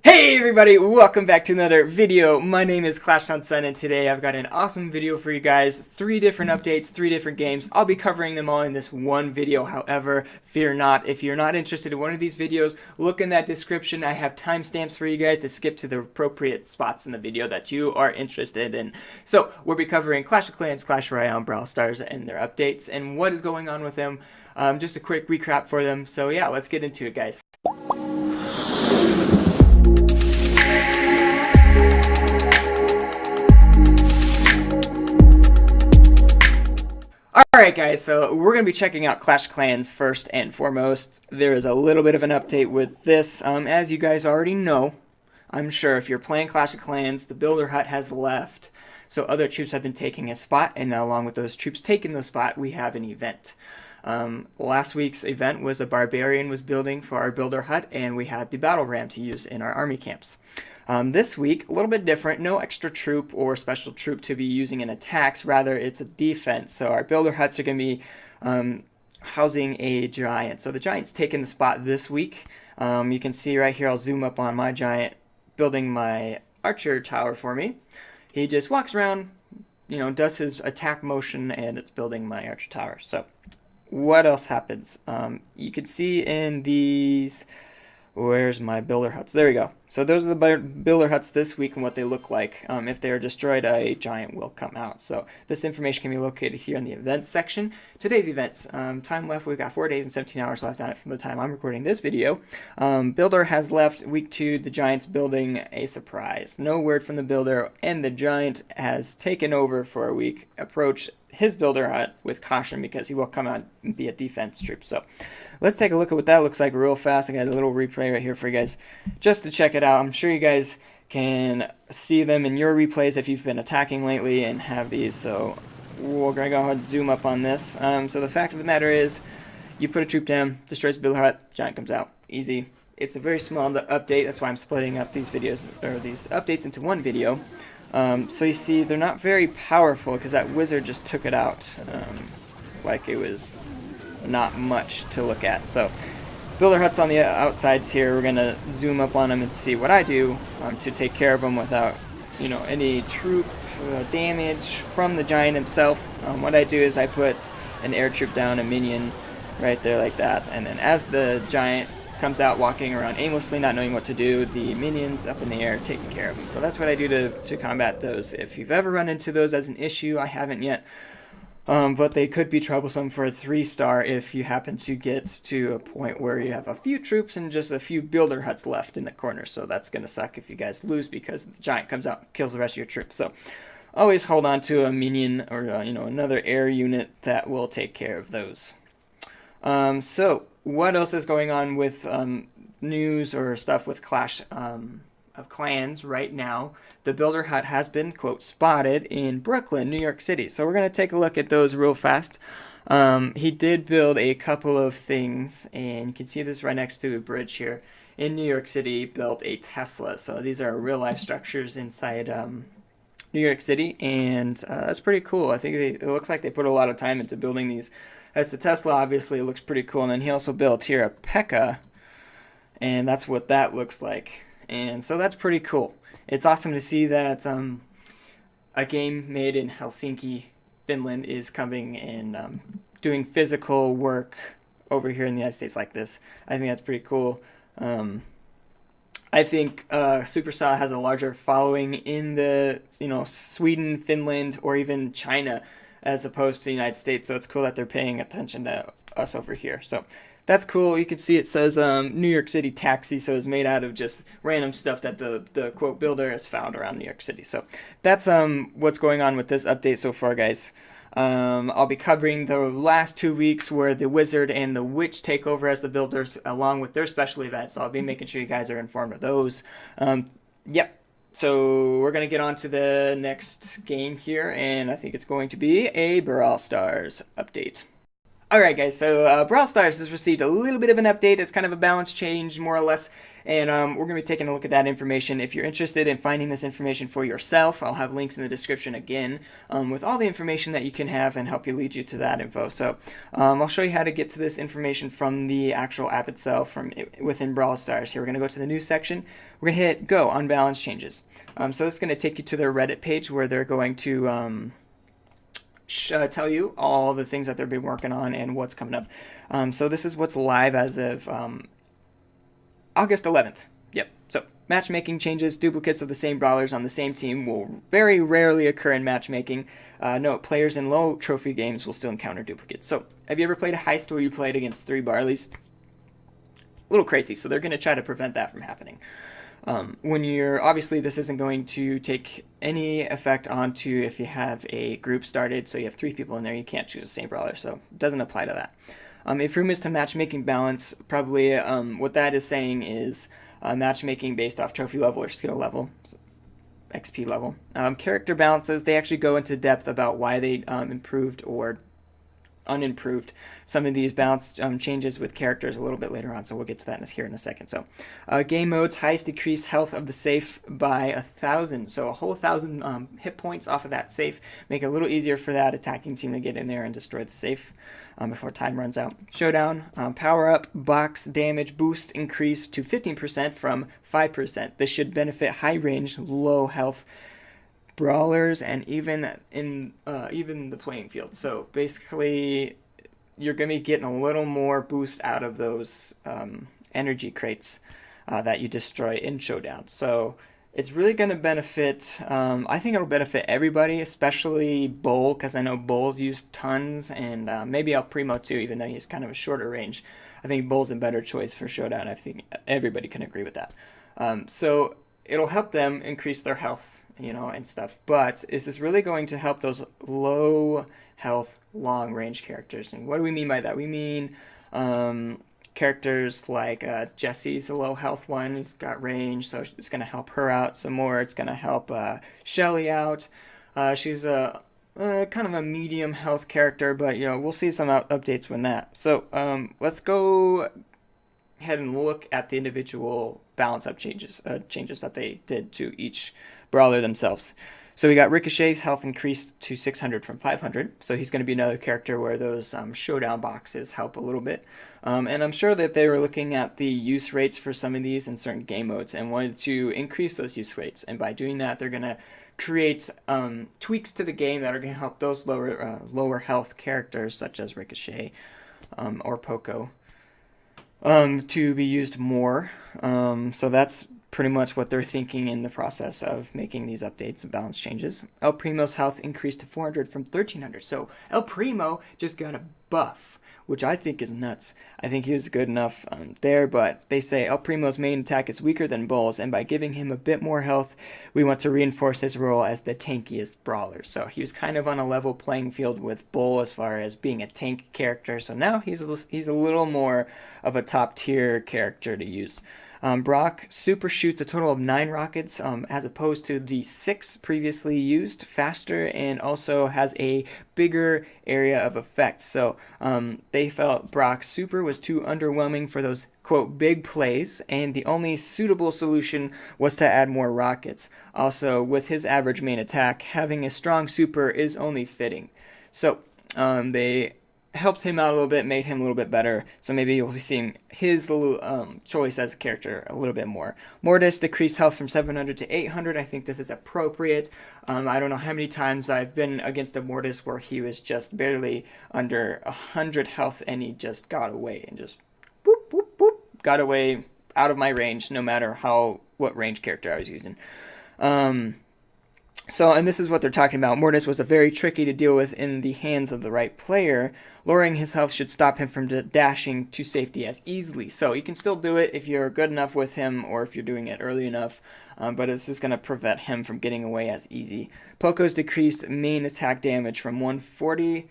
Hey everybody, welcome back to another video. My name is Clash on Sun, and today I've got an awesome video for you guys. 3 different updates, 3 different games. I'll be covering them all in this one video. However, fear not, if you're not interested in one of these videos, look in that description. I have timestamps for you guys to skip to the appropriate spots in the video that you are interested in. So, we'll be covering Clash of Clans, Clash Royale, and Brawl Stars and their updates and what is going on with them. Just a quick recap for them. So yeah, let's get into it, guys. Alright guys, so we're going to be checking out Clash Clans first and foremost. There is a little bit of an update with this. As you guys already know, I'm sure if you're playing Clash of Clans, the Builder Hut has left. So other troops have been taking a spot, and along with those troops taking the spot, we have an event. Last week's event was a Barbarian was building for our Builder Hut, and we had the Battle Ram to use in our army camps. This week, a little bit different, no extra troop or special troop to be using in attacks, rather it's a defense. So our Builder Huts are going to be housing a Giant. So the Giant's taking the spot this week. You can see right here, I'll zoom up on my Giant building my Archer Tower for me. He just walks around, does his attack motion, and it's building my Archer Tower. So what else happens? You can see in these... Where's my Builder Huts? There we go. So those are the Builder Huts this week and what they look like. If they are destroyed, a Giant will come out. So this information can be located here in the events section. Today's events. Time left, we've got 4 days and 17 hours left on it from the time I'm recording this video. Builder has left week 2, the Giant's building a surprise. No word from the Builder, and the Giant has taken over for a week. Approach his Builder Hut with caution because he will come out and be a defense troop. So let's take a look at what that looks like real fast. I got a little replay right here for you guys just to check it out. I'm sure you guys can see them in your replays if you've been attacking lately and have these. So we're going to go ahead and zoom up on this. So the fact of the matter is, you put a troop down, destroys the Builder Hut, Giant comes out. Easy. It's a very small update. That's why I'm splitting up these videos or these updates into one video. So you see, they're not very powerful because that wizard just took it out like it was not much to look at. So Builder Huts on the outsides here. We're going to zoom up on them and see what I do to take care of them without, any troop damage from the Giant himself. What I do is I put an air troop down, a minion right there like that, and then as the Giant comes out walking around aimlessly, not knowing what to do, the minions up in the air taking care of them. So that's what I do to combat those. If you've ever run into those as an issue, I haven't yet, but they could be troublesome for a 3-star if you happen to get to a point where you have a few troops and just a few Builder Huts left in the corner. So that's going to suck if you guys lose because the Giant comes out and kills the rest of your troops. So always hold on to a minion or another air unit that will take care of those. So what else is going on with news or stuff with Clash of Clans right now? The Builder Hut has been, quote, spotted in Brooklyn, New York City. So we're going to take a look at those real fast. He did build a couple of things, and you can see this right next to a bridge here. In New York City, he built a Tesla. So these are real-life structures inside New York City, and that's pretty cool. I think it looks like they put a lot of time into building these. That's the Tesla, obviously. It looks pretty cool. And then he also built here a P.E.K.K.A. And that's what that looks like. And so that's pretty cool. It's awesome to see that a game made in Helsinki, Finland, is coming and doing physical work over here in the United States like this. I think that's pretty cool. I think Supercell has a larger following in the Sweden, Finland, or even China, as opposed to the United States. So it's cool that they're paying attention to us over here. So that's cool. You can see it says New York City Taxi, so it's made out of just random stuff that the quote builder has found around New York City. So that's what's going on with this update so far, guys. I'll be covering the last 2 weeks where the Wizard and the Witch take over as the builders along with their special events. So I'll be making sure you guys are informed of those. Yep. So we're going to get on to the next game here, and I think it's going to be a Brawl Stars update. Alright guys, so Brawl Stars has received a little bit of an update. It's kind of a balance change, more or less, and we're going to be taking a look at that information. If you're interested in finding this information for yourself, I'll have links in the description again with all the information that you can have and help you lead you to that info. So I'll show you how to get to this information from the actual app itself within Brawl Stars. Here we're going to go to the news section. We're going to hit go on balance changes. So this is going to take you to their Reddit page where they're going to tell you all the things that they've been working on and what's coming up. So this is what's live as of August 11th. Yep. So matchmaking changes. Duplicates of the same brawlers on the same team will very rarely occur in matchmaking. Note, players in low trophy games will still encounter duplicates. So have you ever played a heist where you played against 3 Barleys? A little crazy, so they're going to try to prevent that from happening. When you're, obviously this isn't going to take any effect onto if you have a group started, so you have 3 people in there, you can't choose the same brawler, so it doesn't apply to that. Improvements to matchmaking balance, probably what that is saying is matchmaking based off trophy level or skill level, so XP level. Character balances, they actually go into depth about why they improved or unimproved some of these balance changes with characters a little bit later on, so we'll get to that here in a second. So game modes, highest decrease health of the safe by 1,000, so a whole 1,000 hit points off of that safe, make it a little easier for that attacking team to get in there and destroy the safe before time runs out. Showdown, power up box damage boost increase to 15% from 5%. This should benefit high range, low health brawlers and even the playing field. So basically you're going to be getting a little more boost out of those energy crates that you destroy in Showdown. So it's really going to benefit, I think it'll benefit everybody, especially Bull, because I know Bull's used tons, and maybe El Primo too, even though he's kind of a shorter range. I think Bull's a better choice for Showdown. I think everybody can agree with that. So it'll help them increase their health, and stuff. But is this really going to help those low health, long range characters? And what do we mean by that? We mean characters like Jessie's a low health one. He's got range, so it's going to help her out some more. It's going to help Shelly out. She's a kind of a medium health character, but we'll see some updates when that. So let's go ahead and look at the individual balance up changes that they did to each brawler themselves. So we got Ricochet's health increased to 600 from 500, so he's going to be another character where those showdown boxes help a little bit. And I'm sure that they were looking at the use rates for some of these in certain game modes and wanted to increase those use rates, and by doing that they're going to create tweaks to the game that are going to help those lower health characters such as Ricochet or Poco to be used more. So that's pretty much what they're thinking in the process of making these updates and balance changes. El Primo's health increased to 400 from 1300. So El Primo just got a buff, which I think is nuts. I think he was good enough there, but they say El Primo's main attack is weaker than Bull's, and by giving him a bit more health, we want to reinforce his role as the tankiest brawler. So he was kind of on a level playing field with Bull as far as being a tank character, so now he's a little more of a top tier character to use. Brock super shoots a total of 9 rockets as opposed to the 6 previously used, faster, and also has a bigger area of effect. So they felt Brock's super was too underwhelming for those, quote, big plays, and the only suitable solution was to add more rockets. Also, with his average main attack, having a strong super is only fitting. So they helped him out a little bit, made him a little bit better, so maybe you'll be seeing his little choice as a character a little bit more. Mortis decreased health from 700 to 800. I think this is appropriate. I don't know how many times I've been against a Mortis where he was just barely under 100 health and he just got away and just boop, boop, boop, got away out of my range no matter what range character I was using. And this is what they're talking about. Mortis was very tricky to deal with in the hands of the right player. Lowering his health should stop him from dashing to safety as easily. So you can still do it if you're good enough with him or if you're doing it early enough, but it's just going to prevent him from getting away as easy. Poco's decreased main attack damage from 140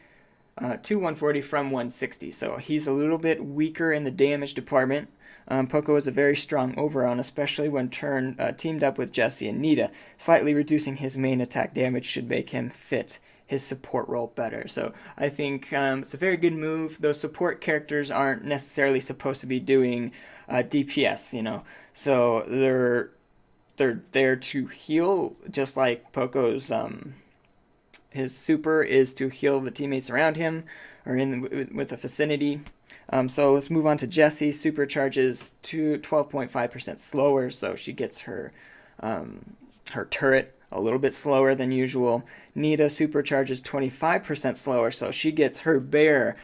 to 140 from 160. So he's a little bit weaker in the damage department. Poco is a very strong overrun, especially when teamed up with Jessie and Nita. Slightly reducing his main attack damage should make him fit his support role better. So I think it's a very good move. Those support characters aren't necessarily supposed to be doing DPS, so they're there to heal, just like Poco's his super is to heal the teammates around him or with a vicinity. So let's move on to Jessie. Supercharges to 12.5% slower, so she gets her turret a little bit slower than usual. Nita supercharges 25% slower, so she gets her bear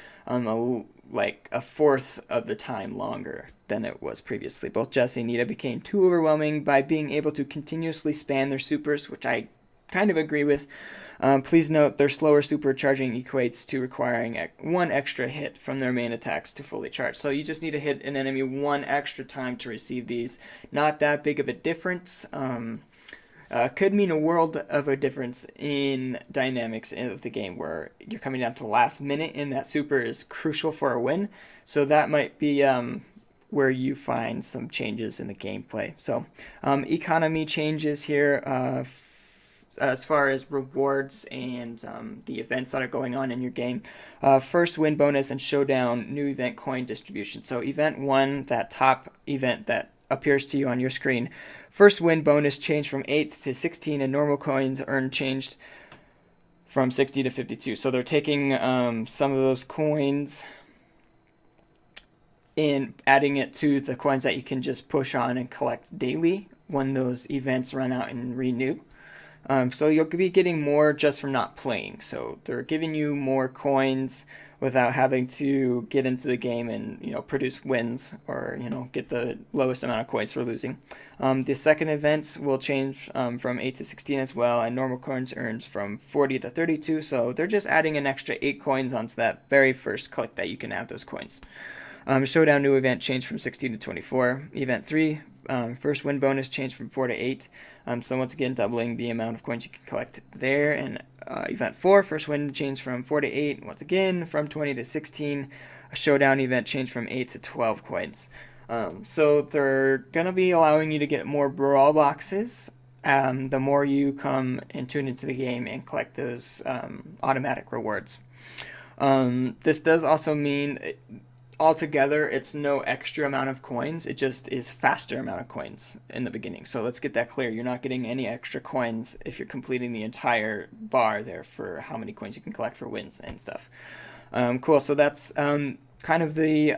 like a fourth of the time longer than it was previously. Both Jessie and Nita became too overwhelming by being able to continuously spam their supers, which I kind of agree with. Please note their slower supercharging equates to requiring one extra hit from their main attacks to fully charge. So you just need to hit an enemy one extra time to receive these. Not that big of a difference. Could mean a world of a difference in dynamics of the game, where you're coming down to the last minute and that super is crucial for a win. So that might be where you find some changes in the gameplay. So economy changes here as far as rewards and the events that are going on in your game. First win bonus and showdown new event coin distribution. So event 1, that top event that appears to you on your screen, first win bonus changed from 8 to 16, and normal coins earned changed from 60 to 52. So they're taking some of those coins and adding it to the coins that you can just push on and collect daily when those events run out and renew. So you'll be getting more just from not playing. So they're giving you more coins without having to get into the game and produce wins or get the lowest amount of coins for losing. The second event will change from 8 to 16 as well, and normal coins earns from 40 to 32. So they're just adding an extra 8 coins onto that very first click that you can have those coins. Showdown new event changed from 16 to 24. Event 3, first win bonus changed from 4 to 8. So once again, doubling the amount of coins you can collect there. And event 4, first win changed from 4 to 8. Once again, from 20 to 16. A showdown event changed from 8 to 12 coins. So they're going to be allowing you to get more brawl boxes the more you come and tune into the game and collect those automatic rewards. This does also mean altogether it's no extra amount of coins, it just is faster amount of coins in the beginning. So let's get that clear. You're not getting any extra coins if you're completing the entire bar there for how many coins you can collect for wins and stuff. Cool, so that's kind of the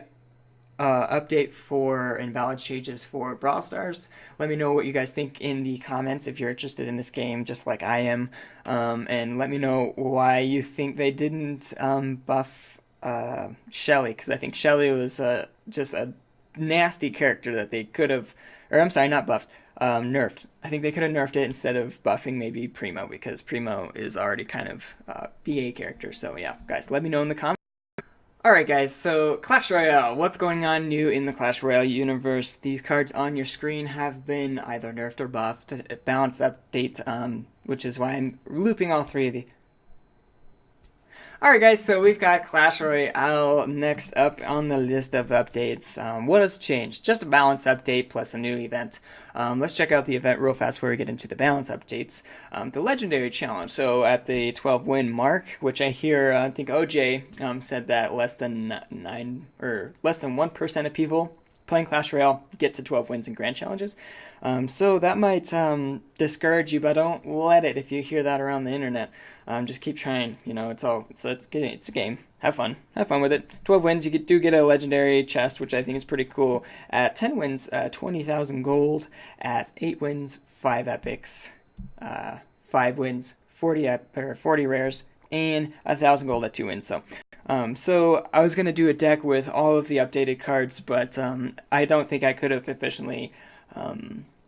update for invalid changes for Brawl Stars. Let me know what you guys think in the comments if you're interested in this game just like I am, and let me know why you think they didn't buff Shelly, because I think Shelly was just a nasty character that they could have, or I'm sorry, not buffed, nerfed. I think they could have nerfed it instead of buffing maybe Primo, because Primo is already kind of BA character. So yeah, guys, let me know in the comments. Alright guys, so Clash Royale, what's going on new in the Clash Royale universe? These cards on your screen have been either nerfed or buffed. A balance update, which is why I'm looping all three of the... Alright guys, so we've got Clash Royale next up on the list of updates. What has changed? Just a balance update plus a new event. Let's check out the event real fast before we get into the balance updates. The Legendary Challenge. So at the 12 win mark, which I hear, I think OJ said that less than 1% of people playing Clash Royale get to 12 wins in grand challenges. So that might discourage you, but don't let it if you hear that around the internet. Just keep trying. It's a game. Have fun with it. 12 wins, you do get a legendary chest, which I think is pretty cool. At 10 wins, 20,000 gold. At 8 wins, 5 epics. 5 wins, 40 rares, and 1,000 gold at 2 wins. So I was going to do a deck with all of the updated cards, but I don't think I could have efficiently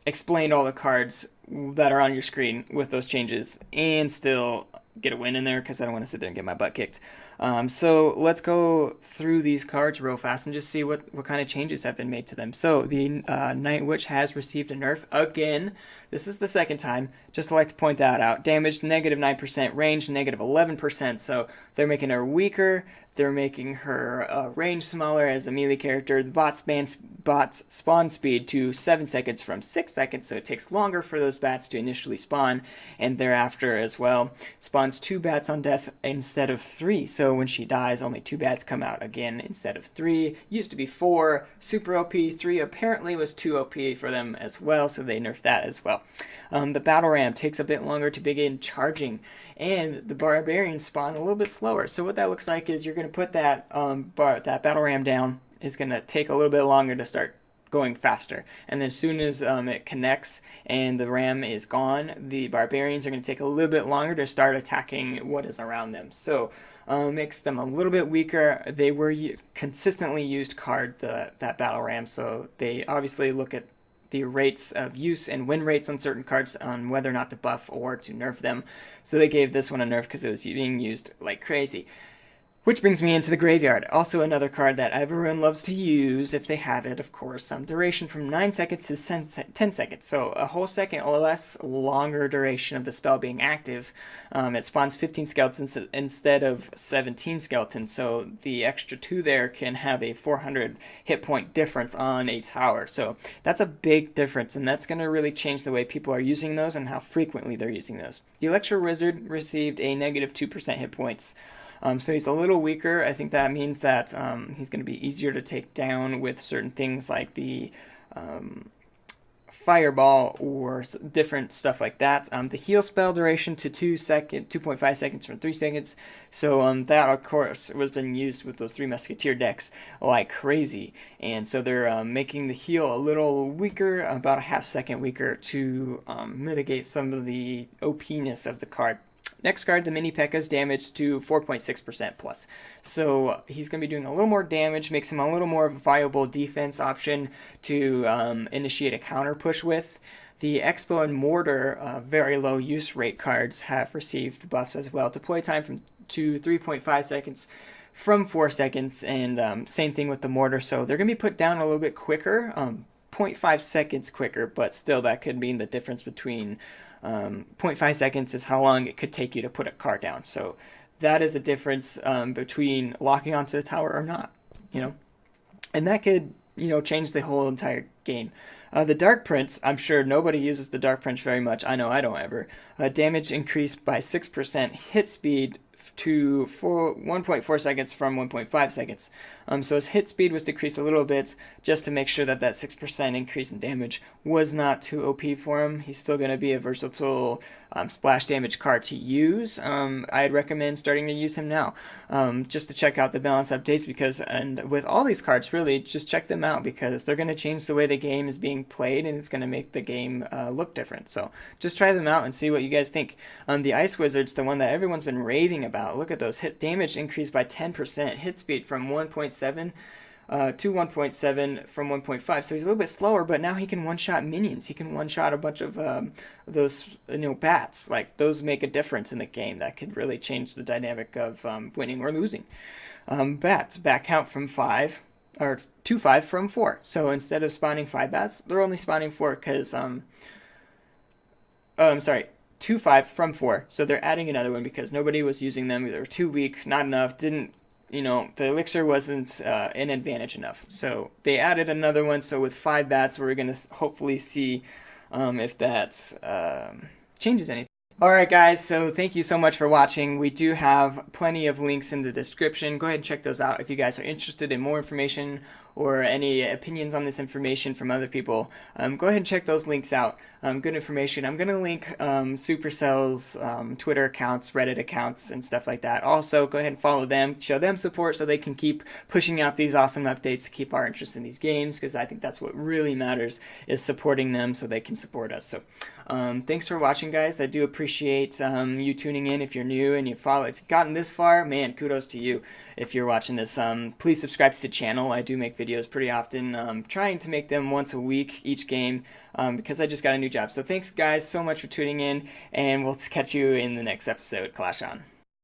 explained all the cards that are on your screen with those changes and still get a win in there, because I don't want to sit there and get my butt kicked. So let's go through these cards real fast and just see what kind of changes have been made to them. So the Night Witch has received a nerf again. This is the second time. Just like to point that out. Damage -9%, range -11%. So they're making her weaker. They're making her range smaller as a melee character. The bot's spawn speed to 7 seconds from 6 seconds, so it takes longer for those bats to initially spawn, and thereafter as well. Spawns 2 bats on death instead of 3, so when she dies, only 2 bats come out again instead of 3. Used to be 4, super OP. 3 apparently was too OP for them as well, so they nerfed that as well. The battle ram takes a bit longer to begin charging, and the barbarians spawn a little bit slower. So what that looks like is you're going to put that that battle ram down. Is going to take a little bit longer to start going faster, and then as soon as it connects and the ram is gone, the barbarians are going to take a little bit longer to start attacking what is around them. So makes them a little bit weaker. They were consistently used card, that battle ram, so they obviously look at the rates of use and win rates on certain cards on whether or not to buff or to nerf them. So they gave this one a nerf because it was being used like crazy. Which brings me into the graveyard. Also another card that everyone loves to use if they have it, of course. Duration from 9 seconds to 10 seconds. So a whole second or less longer duration of the spell being active. It spawns 15 skeletons instead of 17 skeletons. So the extra 2 there can have a 400 hit point difference on a tower. So that's a big difference, and that's going to really change the way people are using those and how frequently they're using those. The Electro Wizard received a -2% hit points. So he's a little weaker. I think that means that he's going to be easier to take down with certain things like the fireball or different stuff like that. The heal spell duration to 2.5 seconds from 3 seconds. So that, of course, was been used with those 3 Musketeer decks like crazy. And so they're making the heal a little weaker, about a ½ second weaker, to mitigate some of the OP-ness of the card. Next card, the Mini P.E.K.K.'s damage to 4.6% plus. So he's going to be doing a little more damage, makes him a little more viable defense option to initiate a counter push with. The Expo and Mortar, very low use rate cards, have received buffs as well. Deploy time to 3.5 seconds from 4 seconds, and same thing with the Mortar. So they're going to be put down a little bit quicker, 0.5 seconds quicker, but still that could mean the difference between 0.5 seconds is how long it could take you to put a card down. So that is a difference between locking onto the tower or not, and that could, change the whole entire game. The Dark Prince, I'm sure nobody uses the Dark Prince very much. I know I don't ever. Damage increased by 6%, hit speed to 1.4 seconds from 1.5 seconds. So his hit speed was decreased a little bit just to make sure that 6% increase in damage was not too OP for him. He's still going to be a versatile splash damage card to use. I'd recommend starting to use him now just to check out the balance updates, and with all these cards, really, just check them out because they're going to change the way the game is being played, and it's going to make the game look different. So just try them out and see what you guys think. The Ice Wizard's the one that everyone's been raving about. Look at those. Hit damage increased by 10%. Hit speed from 1.7 to 1.7 from 1.5. So he's a little bit slower, but now he can one-shot minions. He can one-shot a bunch of those bats. Like, those make a difference in the game. That could really change the dynamic of winning or losing. Bats, bat count from 5 or to 5 from 4. So instead of spawning 5 bats, they're only spawning 4 because 2-5 from 4, so they're adding another one because nobody was using them. They were too weak, not enough, the elixir wasn't an advantage enough. So they added another one, so with 5 bats, we're going to hopefully see if that changes anything. Alright guys, so thank you so much for watching. We do have plenty of links in the description. Go ahead and check those out if you guys are interested in more information or any opinions on this information from other people. Go ahead and check those links out. Good information. I'm going to link Supercell's Twitter accounts, Reddit accounts, and stuff like that. Also, go ahead and follow them, show them support so they can keep pushing out these awesome updates to keep our interest in these games, because I think that's what really matters, is supporting them so they can support us. So thanks for watching, guys. I do appreciate you tuning in. If you're new and if you've gotten this far, man, kudos to you. If you're watching this, please subscribe to the channel. I do make videos pretty often, trying to make them once a week each game, because I just got a new job. So thanks guys so much for tuning in, and we'll catch you in the next episode. Clash on.